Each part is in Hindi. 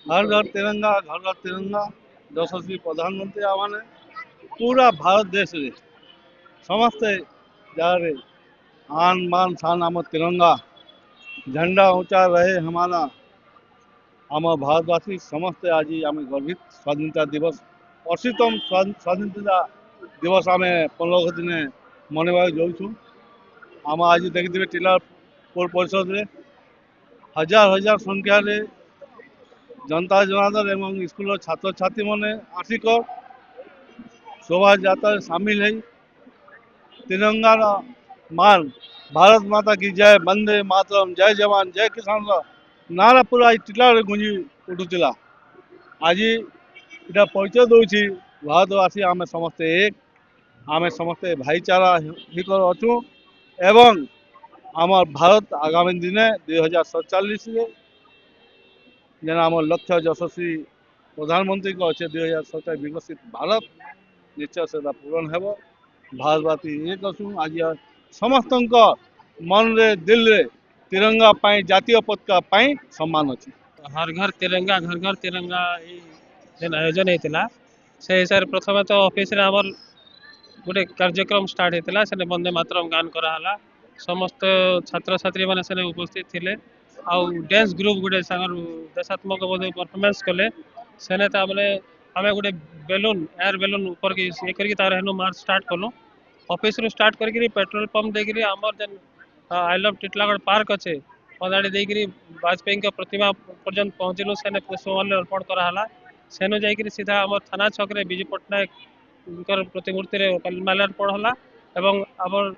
हर घर तिरंगा घर घर तिरंगा यशस्वी प्रधानमंत्री आह्वान पूरा भारत देश रे समस्ते जहाँ आन मान शान आम तिरंगा झंडा ऊंचा रहे हमारा आम भारतवासी समस्ते आज आम गर्वित स्वाधीनता दिवस 80तम स्वाधीनता दिवस आम 15 दिन मनवा जाऊँ आम आज देखिए टिलापुर परिषद रे हजार हजार संख्यार जनता जनार्दन एवं स्कूल छात्र छात्री मैंने आसिक शोभा यात्रा सामिल है तिरंगार मान भारत माता की जय वंदे मातरम जय जवान जय किसान नारा पूरा टिला गुंजी उठुला आज इटा परिचय दूसरी भारतवासी आम समस्ते एक आम समस्ते भाईचारा हिकर अच्छु एवं आम भारत आगामी दिन 2047 जेना आम लक्ष्य यशस्वी प्रधानमंत्री को अच्छे 2047 विकसित भारत निश्चय से पूरण हेब भारतवासी ये कहूँ आज समस्त मन रे दिल रे तिरंगा पाई जातीय पताका पाई सम्मान अच्छी हर घर तिरंगा घर घर तिरंगा जेन आयोजन होता से हिसाब प्रथम तो ऑफिस रे आमर गोटे कार्यक्रम स्टार्ट होता से वंदे मातरम गान कराला समस्त छात्र छात्री मैंने से उपस्थित थे आउ डांस ग्रुप गोटे देशात्मक बोध परफॉर्मेंस कले सेने तामने आम गोटे बेलून एयर बेलून ऊपर के ये करके मार्च स्टार्ट कलु ऑफिस रू स्टार्ट करके पेट्रोल पंप देकर आमर जेन आई लव टिटलागढ़ पार्क अच्छे पदाड़ी देकर वाजपेयी प्रतिमा पर्यंत पहुँचलु सेने पुष्पमाल्य अर्पण कराला सेनु जाकर सीधा आम थाना छक विजु पट्टनायक प्रतिमूर्ति माल्यार्पण होला एवं आमर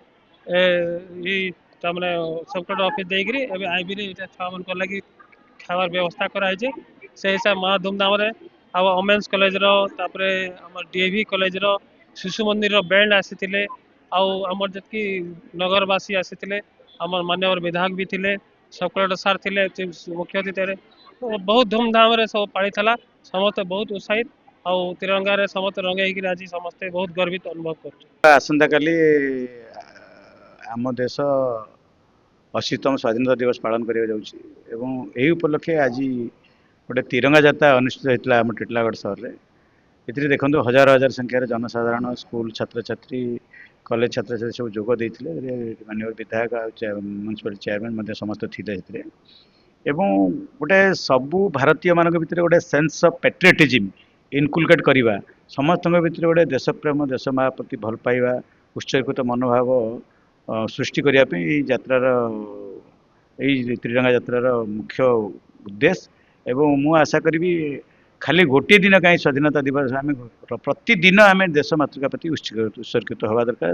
तामने सब कलेक्टर ऑफिस देकर एवं आईबी रे छुआ मान लगी खावार व्यवस्था कराई से हिसाब महा धूमधाम वोमेन्स कॉलेज तापरे आमर डीएवी कॉलेज शिशु मंदिर बैंड आसी आमर जी नगरवासी आसी आमर मान्यवर विधायक भी थे सब कलेक्टर सार थे मुख्य अतिथि तो बहुत धूमधाम रे सब पाड़ी था समस्त बहुत उत्साहित आउ तिरंगा रे समस्त रंगे आज समस्ते बहुत गर्वित अनुभव कर आसंता काली आम देश 80तम स्वाधीनता दिवस पालन करा जाउछि एवं एही उपलक्षे आज गोटे तिरंगा जात्रा अनुष्ठित होता आम टिटलागढ़ सहर में ये देखो हजार हजार संख्यार जनसाधारण स्कूल छात्र छात्री कॉलेज छात्र छात्री सब जोग देते माननीय विधायक म्यूनिसिपल चेयरमैन समस्त थे एवं गोटे सबू भारतीय मान भर गोटे सेंस ऑफ पैट्रियटिज्म इनकुलकेट करवा समस्त भर गोटे देश प्रेम देश माँ प्रति भल पाइबा उत्सर्गित मनोभाव सृष्टि करने यात्रार यही त्रिरंगा यात्रार मुख्य उद्देश्य एवं मु आशा करी खाली गोटे दिन कहीं स्वाधीनता दिवस आम प्रतिदिन आम देश मातृका प्रति उत्सर्गित हवा दरकार।